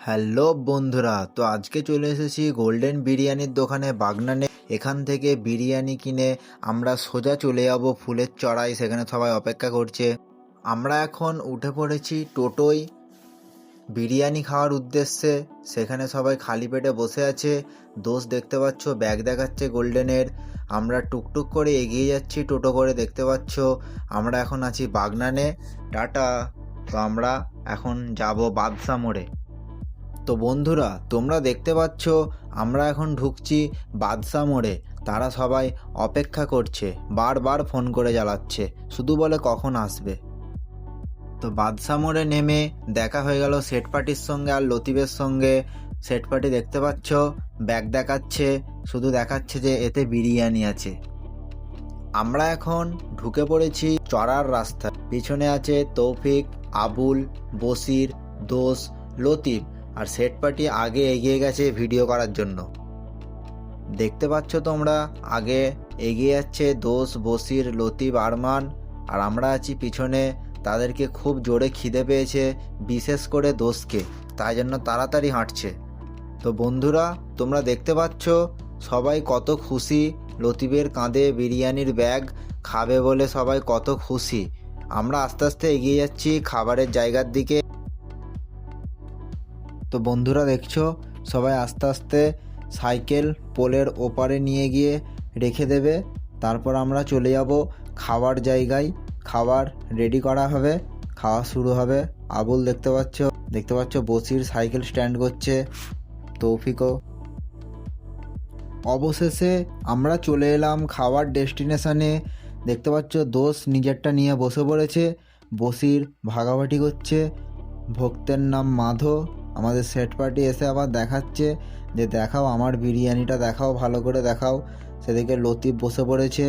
Hello বন্ধুরা, তো আজকে চলে এসেছি গোল্ডেন বিরিয়ানির দোকানে বাগনানে। এখান থেকে বিরিয়ানি কিনে আমরা সোজা চলে যাব ফুলের চড়াই, সেখানে সবাই অপেক্ষা করছে। আমরা এখন উঠে পড়েছি টোটোয় বিরিয়ানি খাওয়ার উদ্দেশ্যে। সেখানে সবাই খালি পেটে বসে আছে। দোষ দেখতে পাচ্ছ ব্যাগ দেখাচ্ছে গোল্ডেনের। আমরা টুকটুক করে এগিয়ে যাচ্ছি টোটো করে, দেখতে পাচ্ছ। আমরা এখন আছি বাগনানে। টাটা। তো আমরা এখন যাব বাদশা মোড়ে। তো বন্ধুরা, তোমরা দেখতে পাচ্ছ আমরা এখন ঢুকছি বাদশা মোড়ে। তারা সবাই অপেক্ষা করছে, বারবার ফোন করে জ্বালাচ্ছে, শুধু বলে কখন আসবে। তো বাদশা মোড়ে নেমে দেখা হয়ে গেল সেট পার্টির সঙ্গে আর লতিফের সঙ্গে। সেট পার্টি দেখতে পাচ্ছ ব্যাগ দেখাচ্ছে, শুধু দেখাচ্ছে যে এতে বিরিয়ানি আছে। আমরা এখন ঢুকে পড়েছি চড়ার রাস্তা। পিছনে আছে তৌফিক, আবুল, বসির, দোষ, লতিফ আর সেট পার্টি আগে এগিয়ে গেছে ভিডিও করার জন্য। দেখতে পাচ্ছ তোমরা আগে এগিয়ে যাচ্ছে দোষ, বসির, লতিফ, আরমান, আর আমরা আছি পিছনে। তাদেরকে খুব জোরে খিদে পেয়েছে, বিশেষ করে দোষকে, তাই জন্য তাড়াতাড়ি হাঁটছে। তো বন্ধুরা, তোমরা দেখতে পাচ্ছ সবাই কত খুশি। লতিফের কাঁধে বিরিয়ানির ব্যাগ, খাবে বলে সবাই কত খুশি। আমরা আস্তে আস্তে এগিয়ে যাচ্ছি খাবারের জায়গার দিকে। তো বন্ধুরা দেখছো সবাই আস্তে আস্তে সাইকেল পোলের ওপারে নিয়ে গিয়ে রেখে দেবে। তারপর আমরা চলে যাব খাওয়ার জায়গায়। খাবার রেডি করা হবে, খাওয়া শুরু হবে। আবুল দেখতে পাচ্ছ বসির সাইকেল স্ট্যান্ড করছে, তৌফিকও। অবশেষে আমরা চলে এলাম খাওয়ার ডেস্টিনেশনে। দেখতে পাচ্ছ দোষ নিজেরটা নিয়ে বসে পড়েছে, বসির ভাগাভাগি করছে। ভক্তের নাম মাধো। আমাদের সেট পার্টি এসে আবার দেখাচ্ছে যে দেখাও আমার বিরিয়ানিটা, দেখাও ভালো করে দেখাও। সেদিকে লতিফ বসে পড়েছে।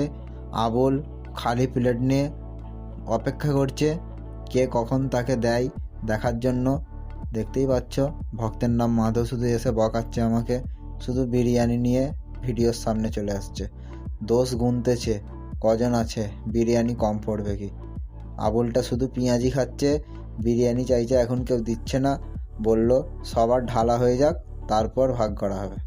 আবুল খালি প্লেট নিয়ে অপেক্ষা করছে কে কখন তাকে দেয় দেখার জন্য। দেখতেই পাচ্ছ ভক্তের নাম মাধব শুধু এসে বকাচ্ছে আমাকে, শুধু বিরিয়ানি নিয়ে ভিডিওর সামনে চলে আসছে। দোষ গুনতেছে কজন আছে, বিরিয়ানি কম পড়বে কি। আবুলটা শুধু পেঁয়াজি খাচ্ছে, বিরিয়ানি চাইছে, এখন কেউ দিচ্ছে না। বলল সবার ঢালা হয়ে যাক, তারপর ভাগ করা হবে।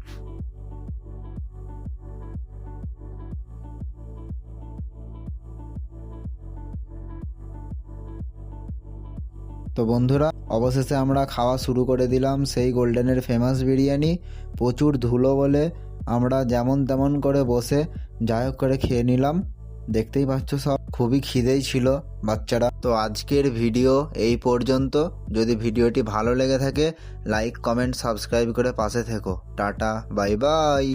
তো বন্ধুরা, অবশেষে আমরা খাওয়া শুরু করে দিলাম সেই গোল্ডেনের ফেমাস বিরিয়ানি। প্রচুর ধুলো বলে আমরা যেমন তেমন করে বসে যাই হোক করে খেয়ে নিলাম। দেখতেই পাচ্ছ সব খুবই খিদেই ছিল বাচ্চারা। তো আজকের ভিডিও এই পর্যন্ত। যদি ভিডিওটি ভালো লেগে থাকে লাইক, কমেন্ট, সাবস্ক্রাইব করে পাশে থেকো। Tata, bye bye.